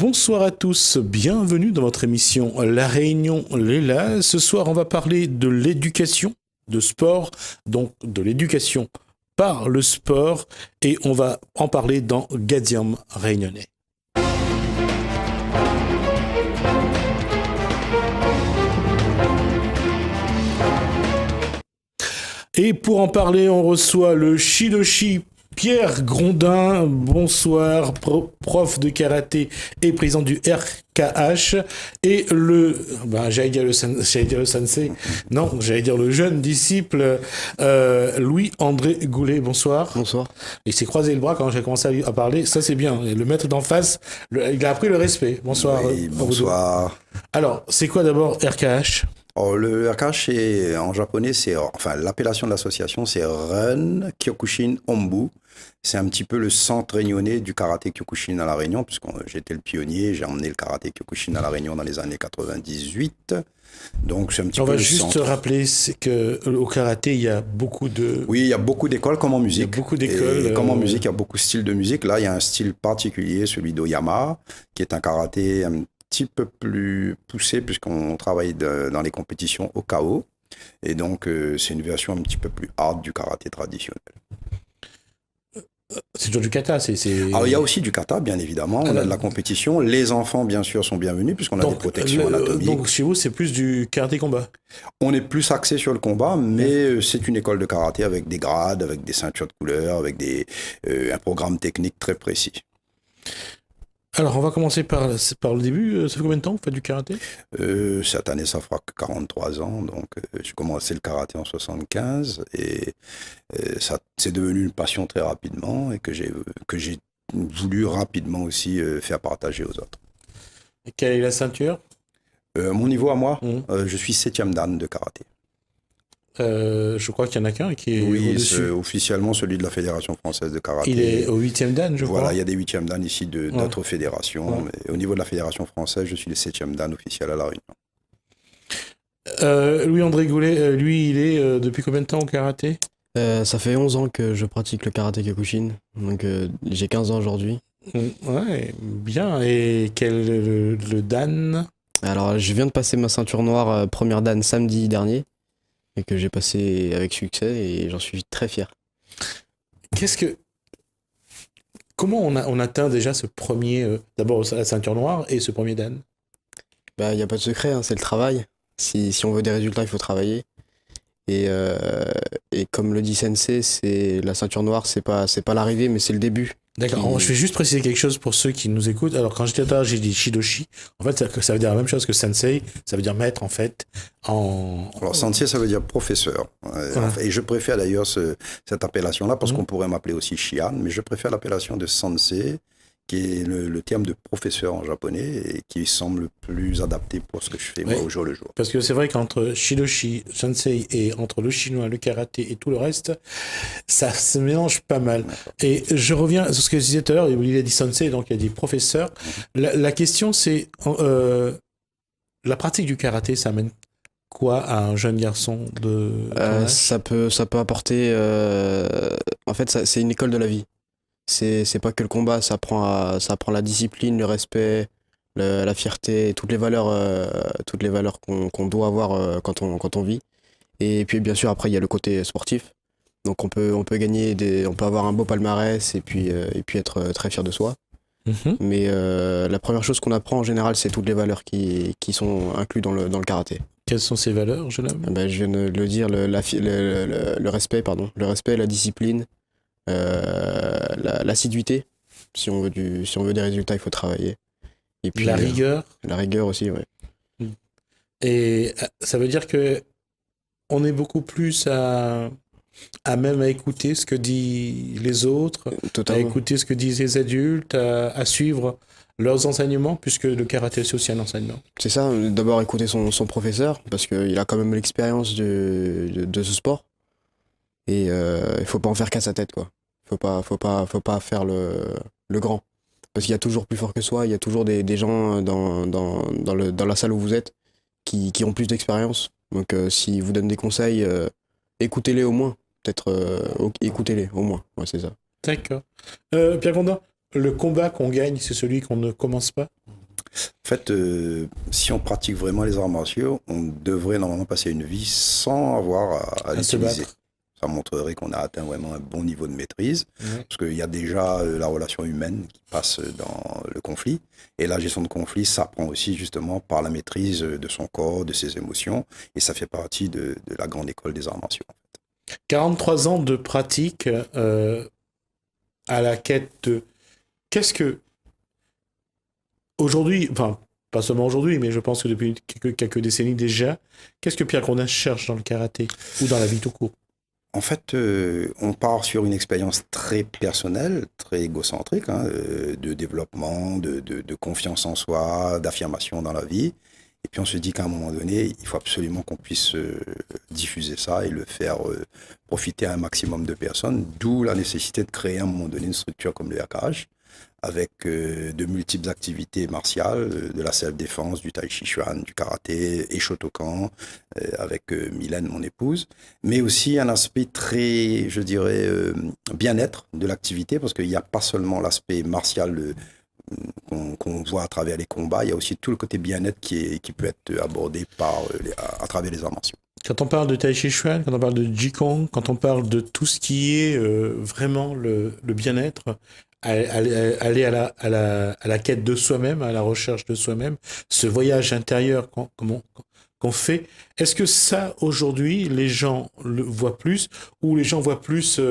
Bonsoir à tous, bienvenue dans votre émission La Réunion Léla. Ce soir, on va parler de l'éducation, de sport, donc de l'éducation par le sport, et on va en parler dans Gadium Réunionnais. Et pour en parler, on reçoit le Shidoshi Pierre Grondin. Bonsoir, prof de karaté et président du RKH. Et j'allais dire le sensei, non, j'allais dire le jeune disciple Louis-André Goulet. Bonsoir. Bonsoir. Il s'est croisé le bras quand j'ai commencé à parler, ça c'est bien. Et le maître d'en face, il a appris le respect. Bonsoir. Oui, bonsoir. Alors, c'est quoi d'abord RKH ? Le RKH, en japonais, l'appellation de l'association, c'est Ren Kyokushin Hombu. C'est un petit peu le centre réunionnais du karaté Kyokushin à La Réunion, puisque j'étais le pionnier, j'ai emmené le karaté Kyokushin à La Réunion dans les années 98. Donc, c'est un petit peu le centre. On va juste rappeler qu'au karaté, il y a beaucoup de... Oui, il y a beaucoup d'écoles, comme en musique. Il y a beaucoup d'écoles. Et comme en musique, il y a beaucoup de styles de musique. Là, il y a un style particulier, celui d'Oyama, qui est un karaté un petit peu plus poussé, puisqu'on travaille dans les compétitions au KO. Et donc, c'est une version un petit peu plus hard du karaté traditionnel. C'est toujours du kata, Alors, il y a aussi du kata, bien évidemment. On a de la compétition. Les enfants, bien sûr, sont bienvenus, puisqu'on a des protections anatomiques. Donc, chez vous, c'est plus du karaté combat ? On est plus axé sur le combat, mais c'est une école de karaté avec des grades, avec des ceintures de couleur, avec un programme technique très précis. Alors, on va commencer par le début. Ça fait combien de temps que vous faites du karaté ? Cette année, ça fera 43 ans. Donc, j'ai commencé le karaté en 75 et ça c'est devenu une passion très rapidement et que j'ai voulu rapidement aussi faire partager aux autres. Et quelle est la ceinture ? Mon niveau à moi, je suis 7e dan de karaté. Je crois qu'il y en a qu'un qui est au-dessus. C'est officiellement celui de la Fédération Française de Karaté. Il est au 8e dan, je crois. Voilà, il y a des 8e dan ici d'autres fédérations. Ouais. Mais au niveau de la Fédération Française, je suis le 7e dan officiel à La Réunion. Louis-André Goulet, lui, il est depuis combien de temps au karaté ? Ça fait 11 ans que je pratique le karaté Kyokushin. Donc j'ai 15 ans aujourd'hui. Ouais, bien. Et quel est le dan ? Alors, je viens de passer ma ceinture noire première dan samedi dernier. Et que j'ai passé avec succès et j'en suis très fier. Comment on atteint déjà ce premier, d'abord la ceinture noire et ce premier dan ? Il n'y a pas de secret, c'est le travail. Si on veut des résultats, il faut travailler. Et comme le dit Sensei, la ceinture noire, c'est pas l'arrivée, mais c'est le début. D'accord, je vais juste préciser quelque chose pour ceux qui nous écoutent. Alors, quand j'étais là, j'ai dit Shidoshi. En fait, ça veut dire la même chose que Sensei. Ça veut dire maître, en fait. Alors, Sensei, ça veut dire professeur. Et je préfère d'ailleurs cette appellation-là, parce qu'on pourrait m'appeler aussi Shihan, mais je préfère l'appellation de Sensei, qui est le terme de professeur en japonais, et qui semble plus adapté pour ce que je fais moi au jour le jour. Parce que c'est vrai qu'entre Shidoshi, Sensei, et entre le chinois, le karaté et tout le reste, ça se mélange pas mal. Et je reviens sur ce que je disais tout à l'heure, il a dit Sensei, donc il a dit professeur. La question, c'est la pratique du karaté, ça amène quoi à un jeune garçon de ça peut apporter... En fait, c'est une école de la vie. C'est pas que le combat, ça apprend la discipline, le respect, la fierté, et toutes les valeurs qu'on doit avoir quand on vit. Et puis bien sûr après il y a le côté sportif. Donc on peut gagner on peut avoir un beau palmarès et puis être très fier de soi. Mais la première chose qu'on apprend en général, c'est toutes les valeurs qui sont incluses dans le karaté. Quelles sont ces valeurs, jeune homme ? Je viens de le dire, le respect, la discipline. L'assiduité, si on veut des résultats, il faut travailler. Et puis la rigueur. La rigueur aussi, ouais. Et ça veut dire que on est beaucoup plus à même à écouter ce que disent les autres, Totalement. À écouter ce que disent les adultes, à suivre leurs enseignements, puisque le karaté c'est aussi un enseignement. C'est ça, d'abord écouter son professeur, parce qu'il a quand même l'expérience de ce sport. Et il faut pas en faire qu'à sa tête, quoi. Faut pas faire le grand. Parce qu'il y a toujours plus fort que soi, il y a toujours des gens dans la salle où vous êtes qui ont plus d'expérience. Donc s'ils vous donnent des conseils, écoutez-les au moins. Écoutez-les au moins, ouais, c'est ça. D'accord. Pierre Grondin, le combat qu'on gagne, c'est celui qu'on ne commence pas? En fait, si on pratique vraiment les arts martiaux, on devrait normalement passer une vie sans avoir à À se l'utiliser. battre. Ça montrerait qu'on a atteint vraiment un bon niveau de maîtrise, Ouais. parce qu'il y a déjà la relation humaine qui passe dans le conflit, et la gestion de conflit s'apprend aussi justement par la maîtrise de son corps, de ses émotions, et ça fait partie de la grande école des arts martiaux. 43 ans de pratique à la quête de... Qu'est-ce que... Aujourd'hui, enfin, pas seulement aujourd'hui, mais je pense que depuis quelques décennies déjà, qu'est-ce que Pierre Grondin cherche dans le karaté ou dans la vie tout court? En fait, on part sur une expérience très personnelle, très égocentrique, hein, de développement, de confiance en soi, d'affirmation dans la vie. Et puis on se dit qu'à un moment donné, il faut absolument qu'on puisse diffuser ça et le faire profiter à un maximum de personnes, d'où la nécessité de créer à un moment donné une structure comme le RKH, avec de multiples activités martiales, de la self-défense, du tai chi chuan, du karaté et Shotokan, avec Mylène, mon épouse, mais aussi un aspect très, je dirais, bien-être de l'activité, parce qu'il n'y a pas seulement l'aspect martial qu'on voit à travers les combats, il y a aussi tout le côté bien-être qui peut être abordé à travers les arts martiaux. Quand on parle de Tai Chi Chuan, quand on parle de Jigong, quand on parle de tout ce qui est vraiment le bien-être, aller à la quête de soi-même, à la recherche de soi-même, ce voyage intérieur qu'on fait, est-ce que ça, aujourd'hui, les gens le voient plus ou les gens voient plus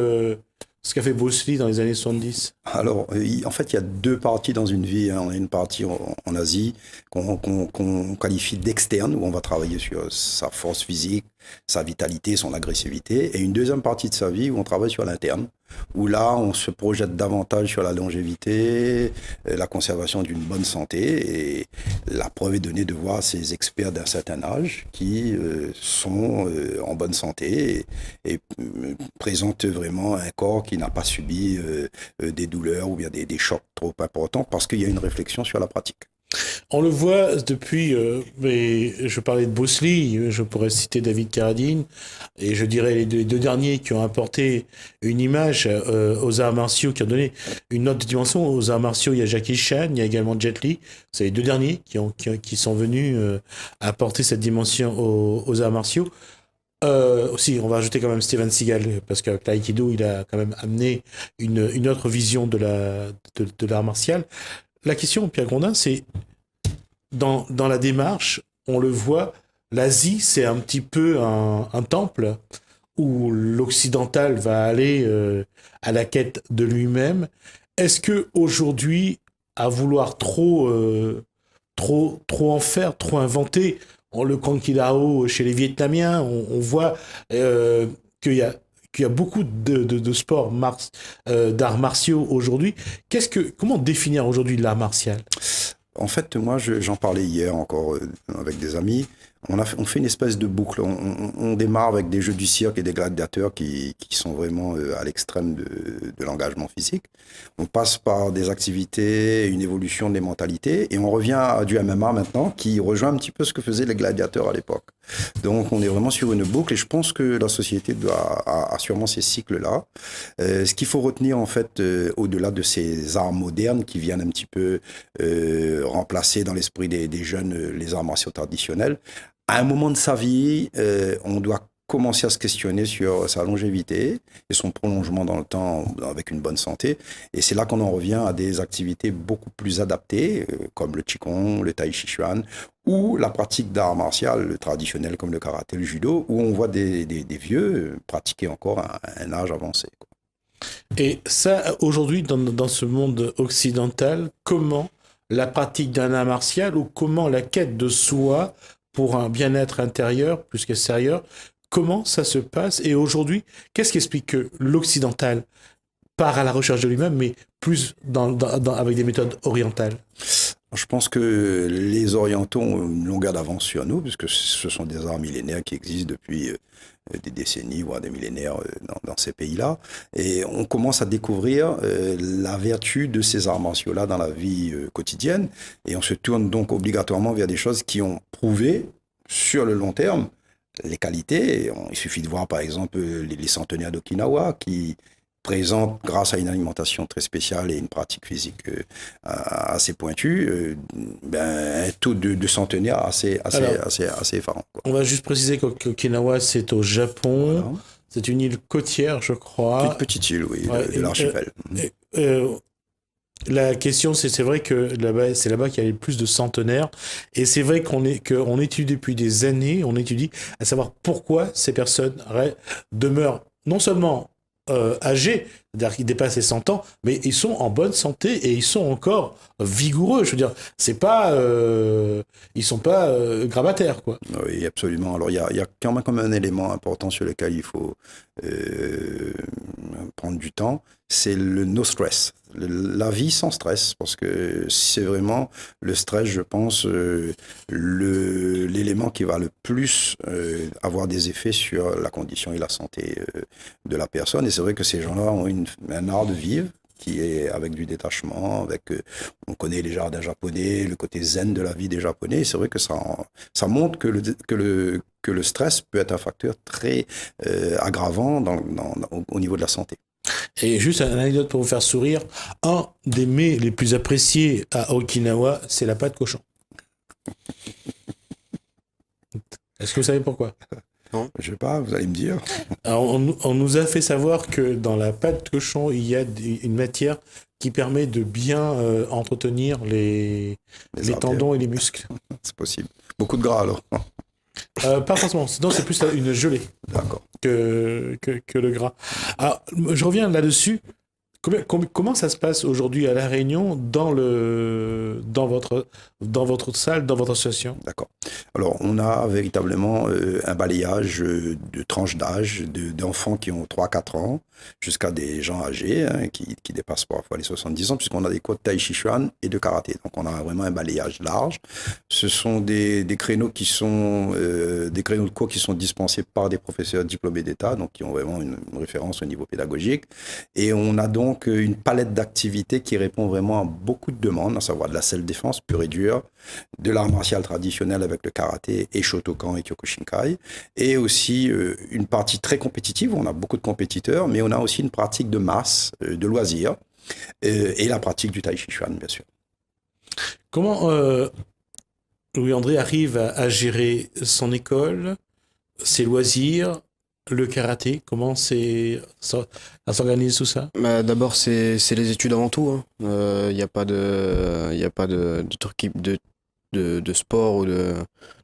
ce qu'a fait Bruce Lee dans les années 70? Alors, en fait, il y a deux parties dans une vie, hein. On a une partie en Asie qu'on qualifie d'externe, où on va travailler sur sa force physique, sa vitalité, son agressivité, et une deuxième partie de sa vie où on travaille sur l'interne, où là, on se projette davantage sur la longévité, la conservation d'une bonne santé, et la preuve est donnée de voir ces experts d'un certain âge qui sont en bonne santé et présentent vraiment un corps qui n'a pas subi des douleurs ou bien des chocs trop importants parce qu'il y a une réflexion sur la pratique. On le voit depuis, mais je parlais de Bruce Lee, je pourrais citer David Carradine, et je dirais les deux derniers qui ont apporté une image aux arts martiaux, qui ont donné une autre dimension aux arts martiaux. Il y a Jackie Chan, il y a également Jet Li. C'est les deux derniers qui sont venus apporter cette dimension aux arts martiaux. Aussi, on va ajouter quand même Steven Seagal, parce qu'avec l'aïkido, il a quand même amené une autre vision de l'art martial. La question, Pierre Grondin, c'est dans la démarche, on le voit, l'Asie, c'est un petit peu un temple où l'occidental va aller à la quête de lui-même. Est-ce que aujourd'hui, à vouloir trop en faire, trop inventer, le Kang Lao chez les Vietnamiens, on voit qu'il y a beaucoup de sports d'arts martiaux aujourd'hui. Comment définir aujourd'hui l'art martial? En fait, moi, j'en parlais hier encore avec des amis. On fait une espèce de boucle. On démarre avec des jeux du cirque et des gladiateurs qui sont vraiment à l'extrême de l'engagement physique. On passe par des activités, une évolution des mentalités, et on revient à du MMA maintenant, qui rejoint un petit peu ce que faisaient les gladiateurs à l'époque. Donc, on est vraiment sur une boucle, et je pense que la société a sûrement ces cycles-là. Ce qu'il faut retenir, en fait, au-delà de ces arts modernes qui viennent un petit peu remplacer dans l'esprit des jeunes les arts martiaux traditionnels, à un moment de sa vie, on doit commencer à se questionner sur sa longévité et son prolongement dans le temps avec une bonne santé. Et c'est là qu'on en revient à des activités beaucoup plus adaptées, comme le Qigong, le Tai Chi Chuan, ou la pratique d'art martial traditionnel comme le karaté, le judo, où on voit des vieux pratiquer encore à un âge avancé, quoi. Et ça, aujourd'hui, dans ce monde occidental, comment la pratique d'un art martial ou comment la quête de soi pour un bien-être intérieur plus qu'extérieur, comment ça se passe? Et aujourd'hui, qu'est-ce qui explique que l'occidental part à la recherche de lui-même, mais plus avec des méthodes orientales? Je pense que les Orientaux ont une longueur d'avance sur nous, puisque ce sont des arts millénaires qui existent depuis des décennies, voire des millénaires dans ces pays-là. Et on commence à découvrir la vertu de ces arts martiaux-là dans la vie quotidienne. Et on se tourne donc obligatoirement vers des choses qui ont prouvé, sur le long terme, les qualités. Il suffit de voir, par exemple, les centenaires d'Okinawa qui présente grâce à une alimentation très spéciale et une pratique physique assez pointue, un taux de centenaire assez effarant, quoi. On va juste préciser qu'Okinawa, c'est au Japon. Voilà. C'est une île côtière, je crois. Une petite île, oui, Ouais, de l'archipel. La question, c'est vrai que là-bas, c'est là-bas qu'il y a le plus de centenaires. Et c'est vrai qu'on étudie depuis des années, on étudie à savoir pourquoi ces personnes demeurent non seulement âgés, c'est-à-dire qu'ils dépassent les 100 ans, mais ils sont en bonne santé et ils sont encore vigoureux. Je veux dire, c'est pas, ils sont pas gravataires, quoi. Oui, absolument. Alors, il y a quand même un élément important sur lequel il faut prendre du temps, c'est le no stress. La vie sans stress, parce que c'est vraiment le stress, je pense, l'élément qui va le plus avoir des effets sur la condition et la santé de la personne. Et c'est vrai que ces gens-là ont un art de vivre qui est avec du détachement, on connaît les jardins japonais, le côté zen de la vie des Japonais. C'est vrai que ça montre que le stress peut être un facteur très aggravant au niveau de la santé. Et juste une anecdote pour vous faire sourire, un des mets les plus appréciés à Okinawa, c'est la pâte cochon. Est-ce que vous savez pourquoi? Non, je sais pas, vous allez me dire. Alors, on nous a fait savoir que dans la pâte cochon, il y a une matière qui permet de bien entretenir les tendons et les muscles. C'est possible. Beaucoup de gras alors. Pas forcément, sinon c'est plus une gelée. D'accord. Que le gras. Alors, je reviens là-dessus. Comment ça se passe aujourd'hui à La Réunion dans votre salle, dans votre association? D'accord. Alors, on a véritablement un balayage de tranches d'âge, d'enfants qui ont 3-4 ans, jusqu'à des gens âgés qui dépassent parfois les 70 ans, puisqu'on a des cours de Tai Chi Chuan et de karaté. Donc, on a vraiment un balayage large. Ce sont des créneaux qui sont des créneaux de cours qui sont dispensés par des professeurs diplômés d'État, donc qui ont vraiment une référence au niveau pédagogique. Et on a donc une palette d'activités qui répond vraiment à beaucoup de demandes, à savoir de la self-défense pure et dure, de l'art martial traditionnel avec le karaté et Shotokan et Kyokushinkai, et aussi une partie très compétitive, on a beaucoup de compétiteurs, mais on a aussi une pratique de masse, de loisirs, et la pratique du Tai Chi Chuan, bien sûr. Comment Louis-André arrive à gérer son école, ses loisirs, le karaté? Comment ça s'organise tout ça? D'abord, c'est les études avant tout. Il n'y a pas de truc de sport ou de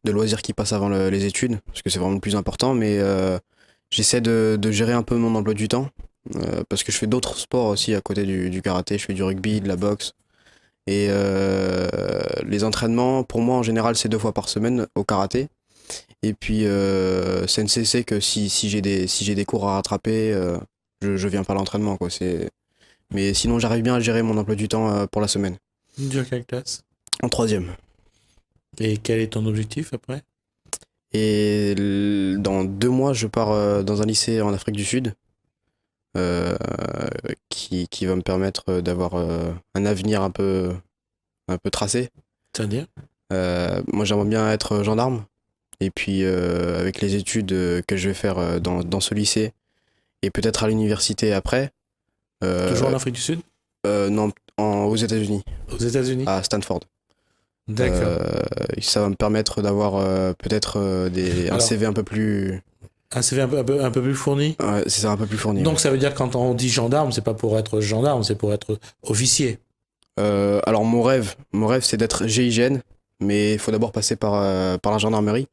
loisirs qui passent avant les études, parce que c'est vraiment le plus important. Mais j'essaie de gérer un peu mon emploi du temps, parce que je fais d'autres sports aussi à côté du karaté. Je fais du rugby, de la boxe. Et les entraînements, pour moi, en général, c'est 2 fois par semaine au karaté. Et puis, Sensei sait que si j'ai des cours à rattraper, je viens pas à l'entraînement, quoi. Mais sinon, j'arrive bien à gérer mon emploi du temps pour la semaine. Tu as quelle classe? En 3e. Et quel est ton objectif après? Et dans 2 mois, je pars dans un lycée en Afrique du Sud, qui va me permettre d'avoir un avenir un peu tracé. C'est-à-dire? Moi, j'aimerais bien être gendarme. Et puis, avec les études que je vais faire dans ce lycée, et peut-être à l'université après. Toujours en Afrique du Sud? Non, aux États-Unis. Aux États-Unis? À Stanford. D'accord. Ça va me permettre d'avoir peut-être un CV un peu plus... Un CV un peu plus fourni? Ouais, c'est ça, un peu plus fourni. Donc ouais. ça veut dire que quand on dit gendarme, c'est pas pour être gendarme, c'est pour être officier. Alors mon rêve c'est d'être GIGN, mais il faut d'abord passer par la gendarmerie,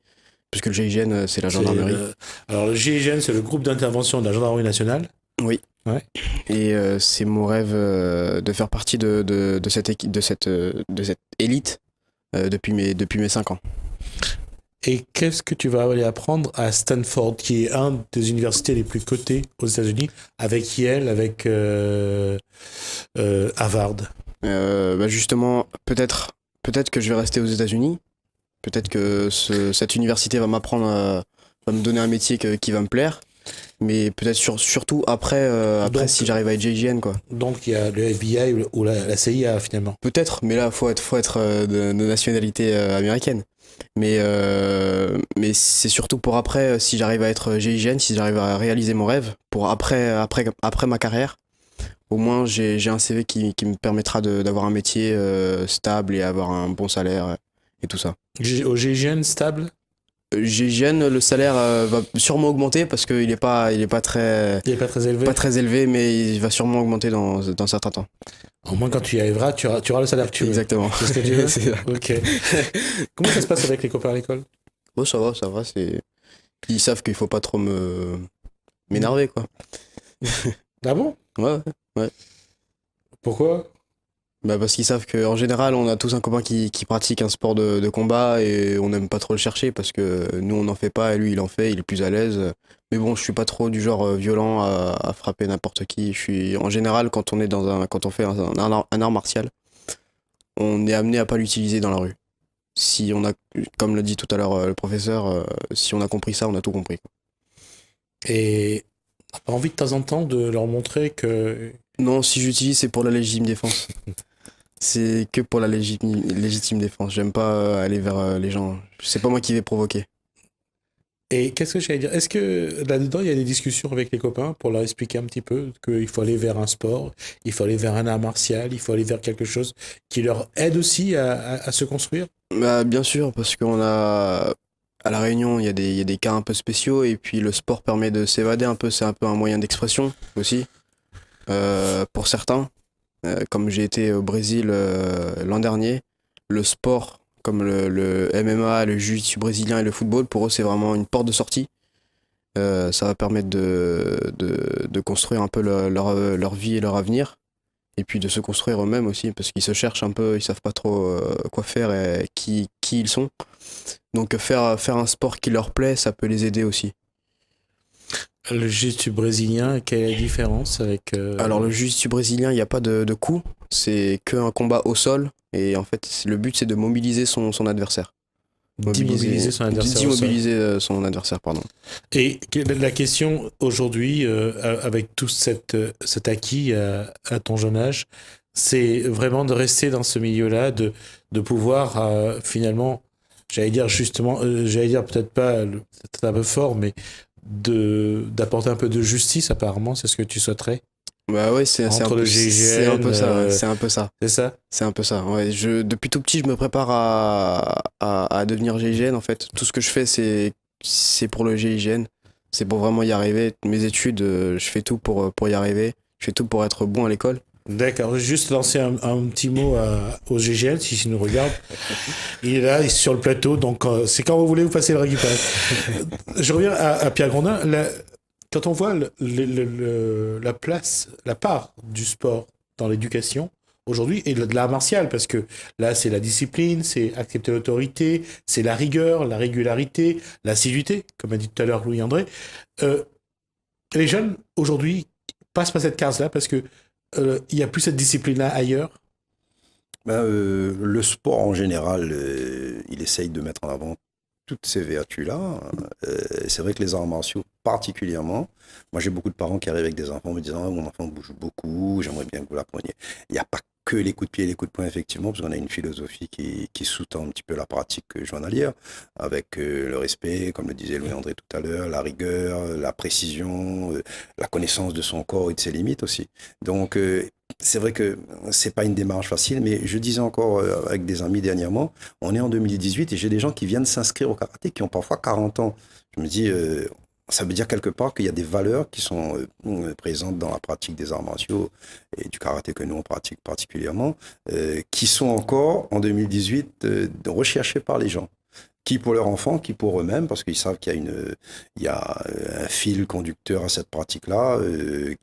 puisque le GIGN c'est la gendarmerie. Alors le GIGN, c'est le groupe d'intervention de la gendarmerie nationale. Oui. Ouais. Et c'est mon rêve de faire partie de cette équipe, de cette élite depuis mes 5 ans. Et qu'est-ce que tu vas aller apprendre à Stanford, qui est une des universités les plus cotées aux États-Unis, avec Yale, avec Harvard? Justement, peut-être que je vais rester aux États-Unis. Peut-être que cette université va m'apprendre, va me donner un métier qui va me plaire. Mais peut-être surtout après Donc, si j'arrive à être GIGN, quoi. Donc il y a le FBI ou la CIA finalement. Peut-être, mais là faut être de nationalité américaine. Mais c'est surtout pour après, si j'arrive à être GIGN, si j'arrive à réaliser mon rêve, pour après ma carrière, au moins j'ai un CV qui me permettra d'avoir un métier stable et avoir un bon salaire et tout ça. Au GIGN stable? GIGN, le salaire va sûrement augmenter parce qu'il est pas très, Il est pas très élevé. pas très élevé, mais il va sûrement augmenter dans certains temps. Au moins, quand tu y arriveras, tu auras le salaire que tu veux. Exactement. C'est ce que tu veux? C'est ça. Ok. Comment ça se passe avec les copains à l'école? Bon, ça va, ils savent qu'il faut pas trop m'énerver, quoi. Ah bon? Ouais. Pourquoi? Bah parce qu'ils savent qu'en général, on a tous un copain qui pratique un sport de combat et on n'aime pas trop le chercher parce que nous, on n'en fait pas et lui, il en fait, il est plus à l'aise. Mais bon, je suis pas trop du genre violent à frapper n'importe qui. En général, quand on fait un art martial, on est amené à pas l'utiliser dans la rue. Si on a, comme l'a dit tout à l'heure le professeur, si on a compris ça, on a tout compris, quoi. Et t'as pas envie de temps en temps de leur montrer que... Non, si j'utilise, c'est pour la légitime défense. C'est que pour la légitime défense. J'aime pas aller vers les gens. C'est pas moi qui vais provoquer. Et qu'est-ce que j'allais dire? Est-ce que là-dedans, il y a des discussions avec les copains pour leur expliquer un petit peu qu'il faut aller vers un sport, il faut aller vers un art martial, il faut aller vers quelque chose qui leur aide aussi à se construire? Bah, bien sûr, parce à La Réunion, il y a des cas un peu spéciaux et puis le sport permet de s'évader un peu. C'est un peu un moyen d'expression aussi pour certains. Comme j'ai été au Brésil l'an dernier, le sport comme le MMA, le jiu-jitsu brésilien et le football, pour eux, c'est vraiment une porte de sortie. Ça va permettre de construire un peu leur vie et leur avenir. Et puis de se construire eux-mêmes aussi, parce qu'ils se cherchent un peu, ils savent pas trop quoi faire et qui ils sont. Donc faire un sport qui leur plaît, ça peut les aider aussi. Le jiu-jitsu brésilien, quelle est la différence avec... Alors le jiu-jitsu brésilien, il n'y a pas de coup, c'est qu'un combat au sol. Et en fait, le but, c'est de mobiliser son adversaire. d'immobiliser son adversaire au sol. D'immobiliser son adversaire, pardon. Et la question aujourd'hui, avec tout cet acquis à ton jeune âge, c'est vraiment de rester dans ce milieu-là, de pouvoir finalement, j'allais dire justement, j'allais dire peut-être pas, peut-être un peu fort, mais d'apporter un peu de justice apparemment, c'est ce que tu souhaiterais Bah ouais, c'est un entre le peu, GIGN, c'est un peu ça, ouais, c'est un peu ça. c'est ça? C'est un peu ça. Ouais, depuis tout petit, je me prépare à devenir GIGN en fait. Tout ce que je fais, c'est pour le GIGN. C'est pour vraiment y arriver. Mes études, je fais tout pour y arriver. Je fais tout pour être bon à l'école. D'accord, je vais juste lancer un petit mot au GGL, s'il nous regarde. Il est là, il est sur le plateau, donc c'est quand vous voulez, vous passez le récupérer. Je reviens à Pierre Grondin. Quand on voit la place, la part du sport dans l'éducation aujourd'hui, et de l'art martial, parce que là, c'est la discipline, c'est accepter l'autorité, c'est la rigueur, la régularité, l'assiduité, comme a dit tout à l'heure Louis-André. Les jeunes, aujourd'hui, passent par cette case-là, parce que il n'y a plus cette discipline-là ailleurs. Le sport en général, il essaye de mettre en avant toutes ces vertus-là. C'est vrai que les arts martiaux particulièrement, moi j'ai beaucoup de parents qui arrivent avec des enfants me disant mon enfant bouge beaucoup, j'aimerais bien que vous l'appreniez. Il n'y a pas que les coups de pied et les coups de poing effectivement, parce qu'on a une philosophie qui sous-tend un petit peu la pratique journalière, avec le respect, comme le disait Louis-André tout à l'heure, la rigueur, la précision, la connaissance de son corps et de ses limites aussi. Donc c'est vrai que c'est pas une démarche facile, mais je disais encore avec des amis dernièrement, on est en 2018 et j'ai des gens qui viennent s'inscrire au karaté qui ont parfois 40 ans. Je me dis, ça veut dire quelque part qu'il y a des valeurs qui sont présentes dans la pratique des arts martiaux et du karaté que nous on pratique particulièrement, qui sont encore en 2018 recherchées par les gens. Qui pour leurs enfants, qui pour eux-mêmes, parce qu'ils savent qu'il y a un fil conducteur à cette pratique-là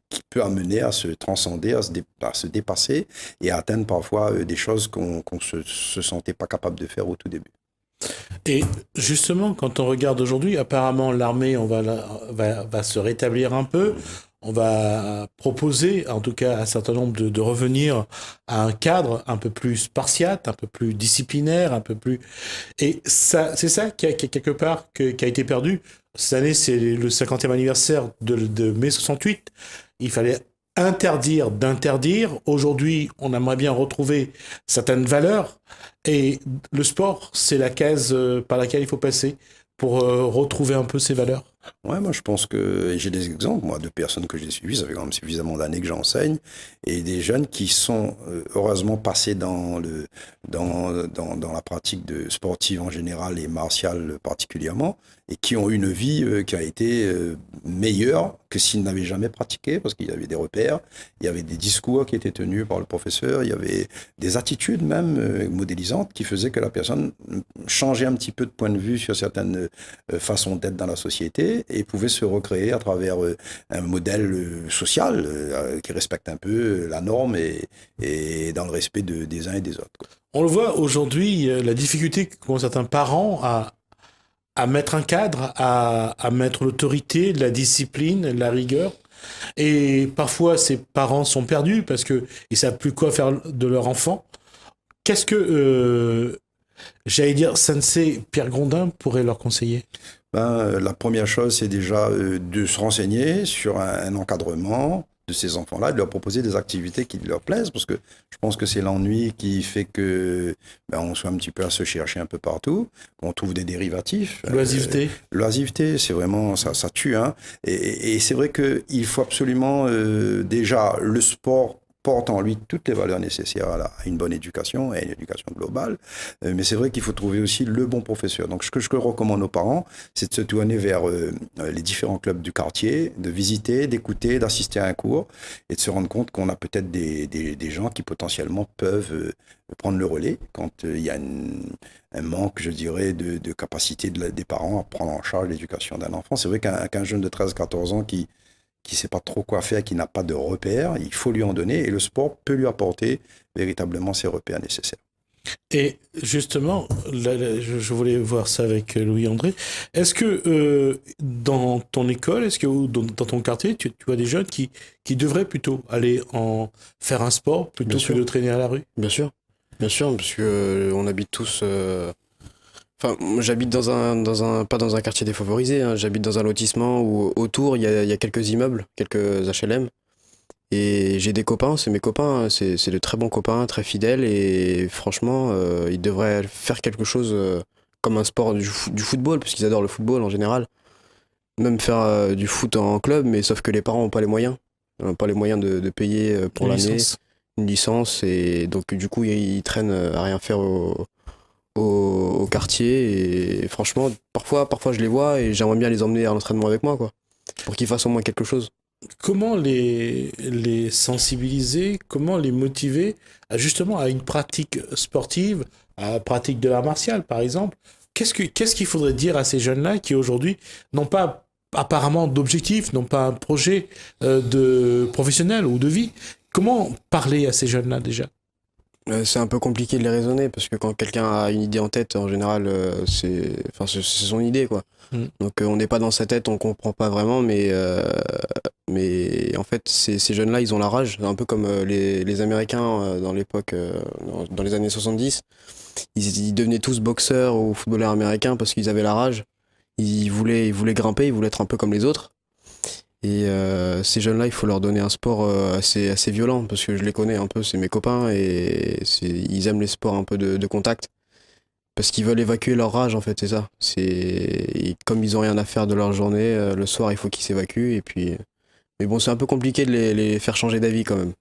qui peut amener à se transcender, à se dépasser et à atteindre parfois des choses qu'on se sentait pas capable de faire au tout début. Et justement, quand on regarde aujourd'hui, apparemment l'armée va se rétablir un peu. On va proposer, en tout cas, un certain nombre de revenir à un cadre un peu plus spartiate, un peu plus disciplinaire, un peu plus... Et ça, c'est ça qui a quelque part qui a été perdu. Cette année, c'est le 50e anniversaire de mai 68. Il fallait interdire d'interdire. Aujourd'hui, on aimerait bien retrouver certaines valeurs et le sport, c'est la case par laquelle il faut passer pour retrouver un peu ces valeurs. Ouais, moi je pense que et j'ai des exemples, moi, de personnes que j'ai suivies, ça fait quand même suffisamment d'années que j'enseigne, et des jeunes qui sont heureusement passés dans la pratique de sportive en général et martiale particulièrement, et qui ont une vie qui a été meilleure que s'ils n'avaient jamais pratiqué, parce qu'il y avait des repères, il y avait des discours qui étaient tenus par le professeur, il y avait des attitudes même modélisantes qui faisaient que la personne changeait un petit peu de point de vue sur certaines façons d'être dans la société et pouvait se recréer à travers un modèle social qui respecte un peu la norme et dans le respect des uns et des autres, quoi. On le voit aujourd'hui, la difficulté qu'ont certains parents à mettre un cadre, à mettre l'autorité, la discipline, la rigueur. Et parfois, ces parents sont perdus parce qu'ils ne savent plus quoi faire de leur enfant. Qu'est-ce que, j'allais dire, Sensei Pierre Grondin pourrait leur conseiller? La première chose, c'est déjà de se renseigner sur un encadrement de ces enfants-là, de leur proposer des activités qui leur plaisent, parce que je pense que c'est l'ennui qui fait que on soit un petit peu à se chercher un peu partout, on trouve des dérivatifs. L'oisiveté. L'oisiveté, c'est vraiment, ça tue, hein. Et c'est vrai qu'il faut absolument, déjà, le sport porte en lui toutes les valeurs nécessaires à une bonne éducation et à une éducation globale. Mais c'est vrai qu'il faut trouver aussi le bon professeur. Donc, ce que je recommande aux parents, c'est de se tourner vers les différents clubs du quartier, de visiter, d'écouter, d'assister à un cours et de se rendre compte qu'on a peut-être des gens qui potentiellement peuvent prendre le relais quand il y a un manque, je dirais, de capacité des parents à prendre en charge l'éducation d'un enfant. C'est vrai qu'un jeune de 13-14 ans qui sait pas trop quoi faire, qui n'a pas de repères, il faut lui en donner et le sport peut lui apporter véritablement ces repères nécessaires. Et justement, je voulais voir ça avec Louis-André. Est-ce que dans ton école, est-ce que ou dans ton quartier, tu as des jeunes qui devraient plutôt aller faire un sport plutôt Bien que sûr. de traîner à la rue? Bien sûr, parce que on habite tous. Enfin, moi, j'habite pas dans un quartier défavorisé, hein. J'habite dans un lotissement où autour il y a quelques immeubles, quelques HLM. Et j'ai des copains, c'est mes copains, c'est de très bons copains, très fidèles. Et franchement, ils devraient faire quelque chose comme un sport du football, parce qu'ils adorent le football en général. Même faire du foot en club, mais sauf que les parents n'ont pas les moyens. Ils n'ont pas les moyens de payer pour Une l'année licence. une licence. Et donc, du coup, ils traînent à rien faire au quartier. Et franchement, parfois, je les vois et j'aimerais bien les emmener à l'entraînement avec moi, quoi. Pour qu'ils fassent au moins quelque chose. Comment les sensibiliser, comment les motiver justement à une pratique sportive, à la pratique de l'art martial par exemple? Qu'est-ce qu'il faudrait dire à ces jeunes-là qui aujourd'hui n'ont pas apparemment d'objectif, n'ont pas un projet de professionnel ou de vie? Comment parler à ces jeunes-là déjà? C'est un peu compliqué de les raisonner parce que quand quelqu'un a une idée en tête, en général, c'est son idée, quoi. Mm. Donc on n'est pas dans sa tête, on comprend pas vraiment, mais en fait, ces jeunes-là, ils ont la rage, un peu comme les Américains dans l'époque, dans les années 70. Ils devenaient tous boxeurs ou footballeurs américains parce qu'ils avaient la rage. Ils voulaient grimper, ils voulaient être un peu comme les autres. Et ces jeunes-là, il faut leur donner un sport assez violent, parce que je les connais un peu, c'est mes copains, et ils aiment les sports un peu de contact, parce qu'ils veulent évacuer leur rage, en fait, c'est ça. Et comme ils ont rien à faire de leur journée, le soir, il faut qu'ils s'évacuent, et puis... Mais bon, c'est un peu compliqué de les faire changer d'avis, quand même.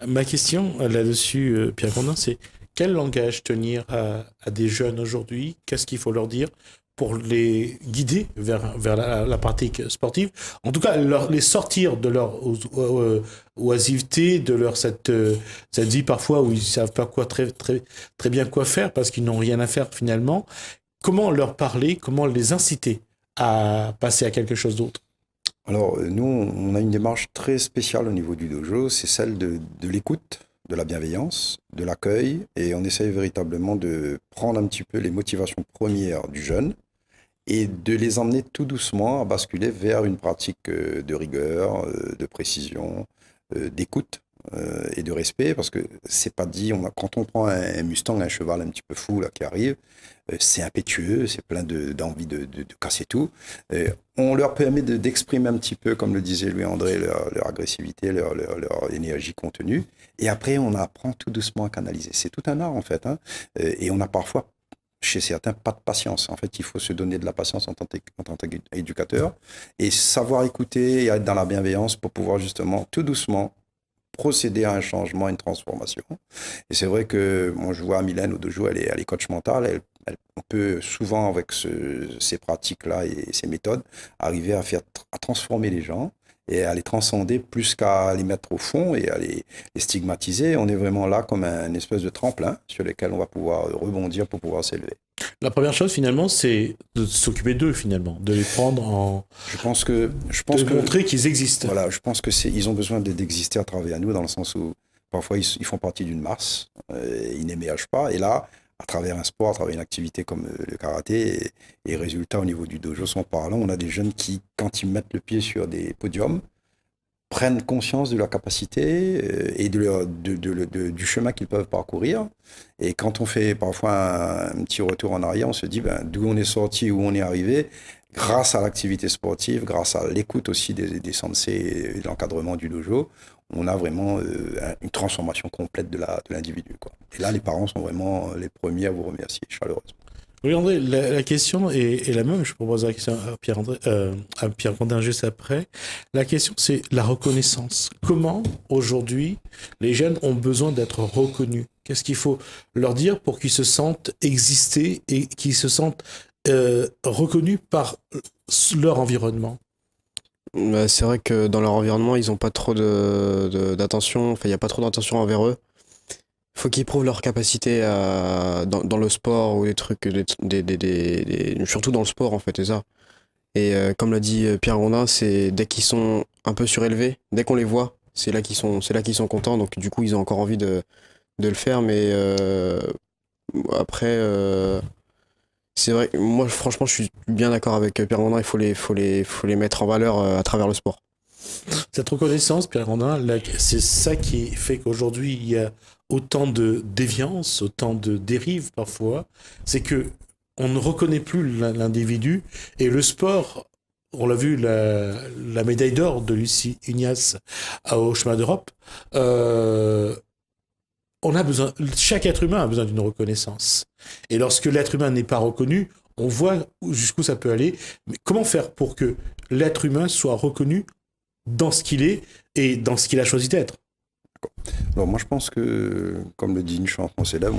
Ma question là-dessus, Pierre Condin, c'est quel langage tenir à des jeunes aujourd'hui? Qu'est-ce qu'il faut leur dire pour les guider vers la pratique sportive? En tout cas, les sortir de leur oisiveté, de leur cette vie parfois où ils ne savent pas très bien quoi faire parce qu'ils n'ont rien à faire finalement. Comment leur parler? Comment les inciter à passer à quelque chose d'autre? Alors, nous, on a une démarche très spéciale au niveau du dojo, c'est celle de l'écoute, de la bienveillance, de l'accueil, et on essaye véritablement de prendre un petit peu les motivations premières du jeune et de les emmener tout doucement à basculer vers une pratique de rigueur, de précision, d'écoute. et de respect, parce que c'est pas dit, quand on prend un Mustang, un cheval un petit peu fou là, qui arrive, c'est impétueux, c'est plein d'envie de casser tout. On leur permet d'exprimer un petit peu, comme le disait Louis-André, leur agressivité, leur énergie contenue. Et après, on apprend tout doucement à canaliser. C'est tout un art, en fait. Hein. Et on a parfois, chez certains, pas de patience. En fait, il faut se donner de la patience en tant qu'éducateur et savoir écouter et être dans la bienveillance pour pouvoir justement, tout doucement, procéder à un changement, une transformation. Et c'est vrai que, moi, je vois Mylène au dojo, elle est coach mentale, on peut souvent, avec ces pratiques-là et ces méthodes, arriver à transformer les gens et à les transcender plus qu'à les mettre au fond et à les stigmatiser. On est vraiment là comme un espèce de tremplin sur lequel on va pouvoir rebondir pour pouvoir s'élever. La première chose, finalement, c'est de s'occuper d'eux, finalement, de les prendre en... Je pense que montrer qu'ils existent. Voilà, je pense que ils ont besoin d'exister à travers nous, dans le sens où parfois ils font partie d'une masse, ils n'émergent pas, et là, à travers un sport, à travers une activité comme le karaté, et les résultats au niveau du dojo sont parlants. On a des jeunes qui, quand ils mettent le pied sur des podiums, prennent conscience de leur capacité et du chemin qu'ils peuvent parcourir. Et quand on fait parfois un petit retour en arrière, on se dit d'où on est sorti, où on est arrivé, grâce à l'activité sportive, grâce à l'écoute aussi des sensei et de l'encadrement du dojo, on a vraiment une transformation complète de l'individu, quoi. Et là, les parents sont vraiment les premiers à vous remercier chaleureusement. Oui, André, la question est la même. Je propose la question à Pierre Grondin juste après. La question, c'est la reconnaissance. Comment, aujourd'hui, les jeunes ont besoin d'être reconnus? Qu'est-ce qu'il faut leur dire pour qu'ils se sentent exister et qu'ils se sentent reconnus par leur environnement? C'est vrai que dans leur environnement, ils n'ont pas trop d'attention. Enfin, il n'y a pas trop d'attention envers eux. Faut qu'ils prouvent leur capacité dans le sport ou des trucs, surtout dans le sport en fait, c'est ça. Et comme l'a dit Pierre Grondin, c'est dès qu'ils sont un peu surélevés, dès qu'on les voit, c'est là qu'ils sont contents. Donc du coup, ils ont encore envie de le faire. Mais après, c'est vrai. Moi, franchement, je suis bien d'accord avec Pierre Grondin. Il faut les mettre en valeur à travers le sport. Cette reconnaissance, Pierre Grondin, c'est ça qui fait qu'aujourd'hui, il y a autant de déviance, autant de dérives parfois. C'est que on ne reconnaît plus l'individu. Et le sport, on l'a vu, la médaille d'or de Lucie Ignace au chemin d'Europe, chaque être humain a besoin d'une reconnaissance. Et lorsque l'être humain n'est pas reconnu, on voit jusqu'où ça peut aller. Mais comment faire pour que l'être humain soit reconnu dans ce qu'il est et dans ce qu'il a choisi d'être? Alors moi je pense que, comme le dit une chanson célèbre,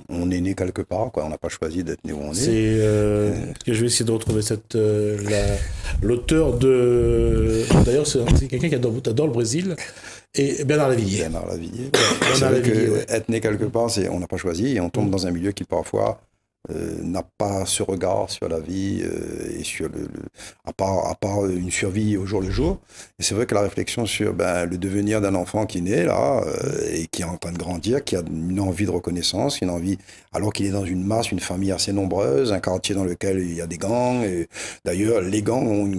on est né quelque part, quoi. On n'a pas choisi d'être né où on est. Que je vais essayer de retrouver l'auteur de... D'ailleurs c'est quelqu'un qui adore le Brésil, et Bernard Lavillier. Bernard Lavillier. C'est vrai que être né quelque part, on n'a pas choisi, et on tombe dans un milieu qui parfois n'a pas ce regard sur la vie et sur à part une survie au jour le jour. Et c'est vrai que la réflexion sur le devenir d'un enfant qui naît là et qui est en train de grandir, qui a une envie de reconnaissance, une envie, alors qu'il est dans une masse, une famille assez nombreuse, un quartier dans lequel il y a des gangs. Et d'ailleurs, les gangs ont un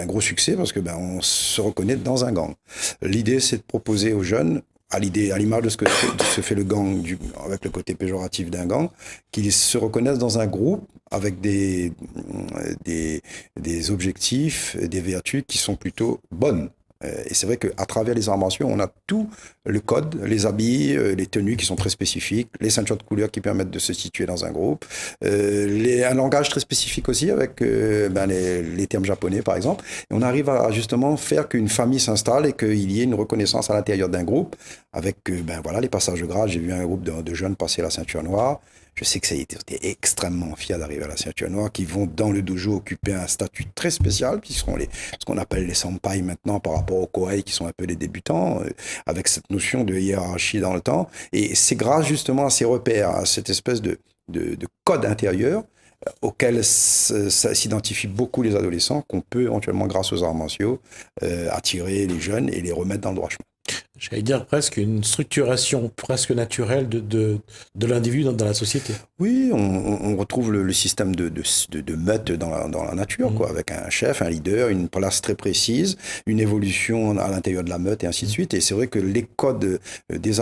gros succès parce que on se reconnaît dans un gang. L'idée, c'est de proposer aux jeunes, à l'image de ce que se fait le gang, avec le côté péjoratif d'un gang, qu'ils se reconnaissent dans un groupe avec des objectifs, des vertus qui sont plutôt bonnes. Et c'est vrai qu'à travers les arts martiaux, on a tout le code, les habits, les tenues qui sont très spécifiques, les ceintures de couleur qui permettent de se situer dans un groupe, un langage très spécifique aussi avec les termes japonais par exemple. Et on arrive à justement faire qu'une famille s'installe et qu'il y ait une reconnaissance à l'intérieur d'un groupe avec les passages de grade. J'ai vu un groupe de jeunes passer la ceinture noire. Je sais que ça a été extrêmement fier d'arriver à la ceinture noire, qui vont dans le dojo occuper un statut très spécial, qui seront ce qu'on appelle les senpai maintenant par rapport aux kohai, qui sont un peu les débutants, avec cette notion de hiérarchie dans le temps. Et c'est grâce justement à ces repères, à cette espèce de code intérieur auquel s'identifient beaucoup les adolescents, qu'on peut éventuellement, grâce aux arts martiaux, attirer les jeunes et les remettre dans le droit chemin. j'allais dire presque une structuration presque naturelle de l'individu dans la société. Oui, on retrouve le système de meute dans la nature, quoi, avec un chef, un leader, une place très précise, une évolution à l'intérieur de la meute et ainsi de suite. Et c'est vrai que les codes les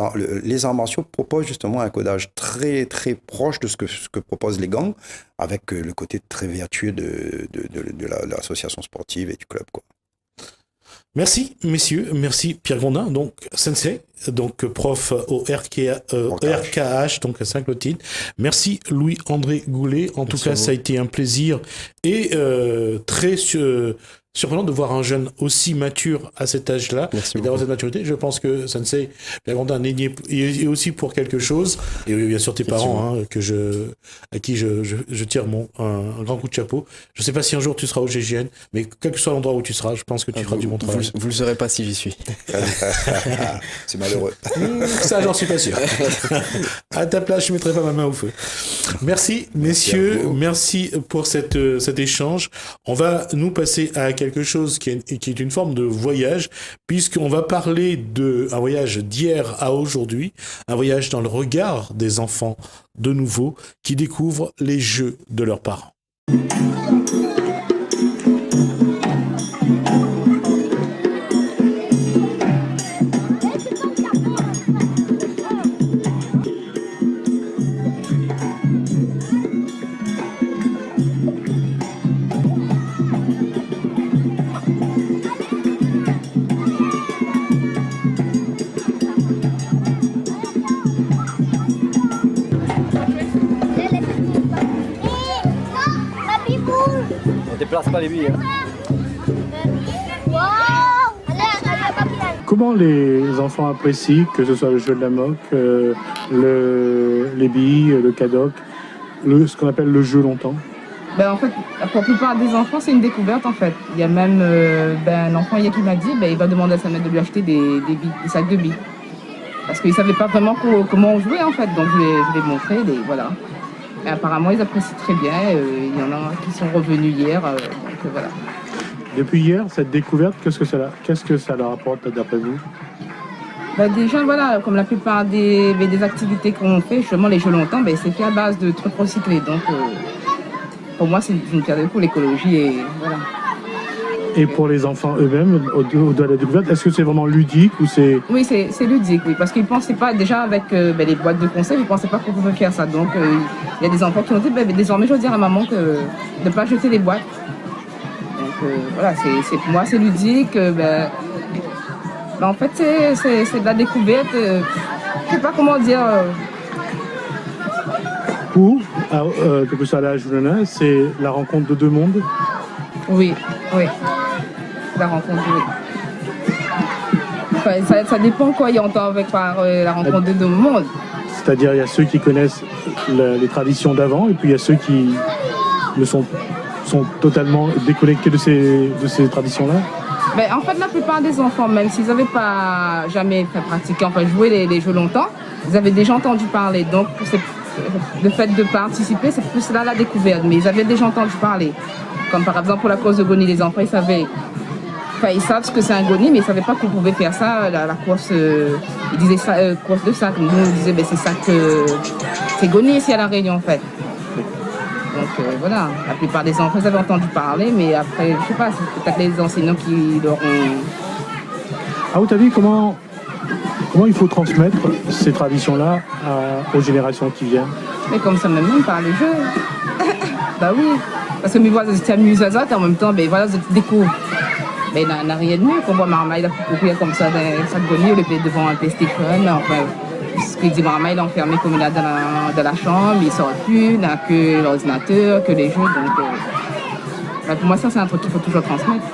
arts martiaux proposent justement un codage très très proche de ce que proposent les gangs, avec le côté très vertueux de l'association sportive et du club, quoi. Merci, messieurs. Merci, Pierre Grondin, donc sensei, donc prof au RKH, donc à Saint-Clotilde. Merci, Louis-André Goulet. En tout cas, ça a été un plaisir et très surprenant de voir un jeune aussi mature à cet âge-là et d'avoir cette maturité. Je pense que sensei Pierre Grondin est aussi pour quelque chose. Et bien sûr, tes parents, hein, à qui je tire un grand coup de chapeau. Je ne sais pas si un jour tu seras au GGN, mais quel que soit l'endroit où tu seras, je pense que tu feras du bon travail. Vous le saurez pas si j'y suis. C'est malheureux. Ça, j'en suis pas sûr. À ta place, je mettrai pas ma main au feu. Merci, messieurs. Merci pour cet échange. On va nous passer à quelque chose qui est une forme de voyage, puisqu'on va parler d'un voyage d'hier à aujourd'hui, un voyage dans le regard des enfants de nouveau qui découvrent les jeux de leurs parents. Déplace pas les billes. Comment les enfants apprécient, que ce soit le jeu de la moque, les billes, le cadoc, ce qu'on appelle le jeu longtemps? En fait, pour la plupart des enfants, c'est une découverte en fait. Il y a même un enfant hier qui m'a dit il va demander à sa mère de lui acheter des billes, des sacs de billes. Parce qu'il ne savait pas vraiment comment on jouait en fait. Donc je l'ai montré, voilà. Et apparemment, ils apprécient très bien. Il y en a qui sont revenus hier. Donc voilà. Depuis hier, cette découverte, qu'est-ce que ça leur apporte d'après vous? Déjà, voilà, comme la plupart des activités qu'on fait, justement les jeux longtemps, c'est fait à base de trucs recyclés. Donc pour moi, c'est une pierre de coup, l'écologie. Et voilà. Et pour les enfants eux-mêmes, au-delà de la découverte, est-ce que c'est vraiment ludique ou c'est... Oui, c'est ludique, oui, parce qu'ils ne pensaient pas, déjà avec les boîtes de conserve, ils ne pensaient pas qu'on pouvait faire ça. Donc, il y a des enfants qui ont dit, désormais, je veux dire à maman de ne pas jeter les boîtes. Donc, voilà, pour moi, c'est ludique. En fait, c'est de la découverte. Je ne sais pas comment dire. Ou, quelque chose à l'âge de l'un, c'est la rencontre de deux mondes. Oui. La rencontre, oui. Enfin, ça dépend quoi il entend avec par la rencontre de deux mondes. C'est-à-dire, il y a ceux qui connaissent les traditions d'avant, et puis il y a ceux qui sont totalement déconnectés de ces traditions-là. En fait, la plupart des enfants, même s'ils n'avaient pas jamais fait pratiquer, enfin jouer les jeux longtemps, ils avaient déjà entendu parler. Donc, le fait de participer, c'est plus là la découverte. Mais ils avaient déjà entendu parler. Comme par exemple pour la course de Goni, les enfants, ils savent ce que c'est un Goni, mais ils ne savaient pas qu'on pouvait faire ça, la course, ils disaient ça, course de sac. Nous, on disait, c'est ça que c'est Goni ici à La Réunion, en fait. Donc voilà, la plupart des enfants, ils avaient entendu parler, mais après, je ne sais pas, c'est peut-être les enseignants qui leur ont... Ah, vous avez vu comment il faut transmettre ces traditions-là aux générations qui viennent? Mais comme ça, même par le jeu. Bah oui. Parce que mes voisins s'amusent à ça, et en même temps, voilà, je découvre. Il n'a rien de mieux qu'on voit Marmaille courir comme ça dans un sac de nuit, le devant un PlayStation. Enfin, ce qu'il dit Marmaille, il est enfermé comme il est dans la chambre, il ne sort plus, il n'a que l'ordinateur, que les jeux. Donc, pour moi, ça, c'est un truc qu'il faut toujours transmettre.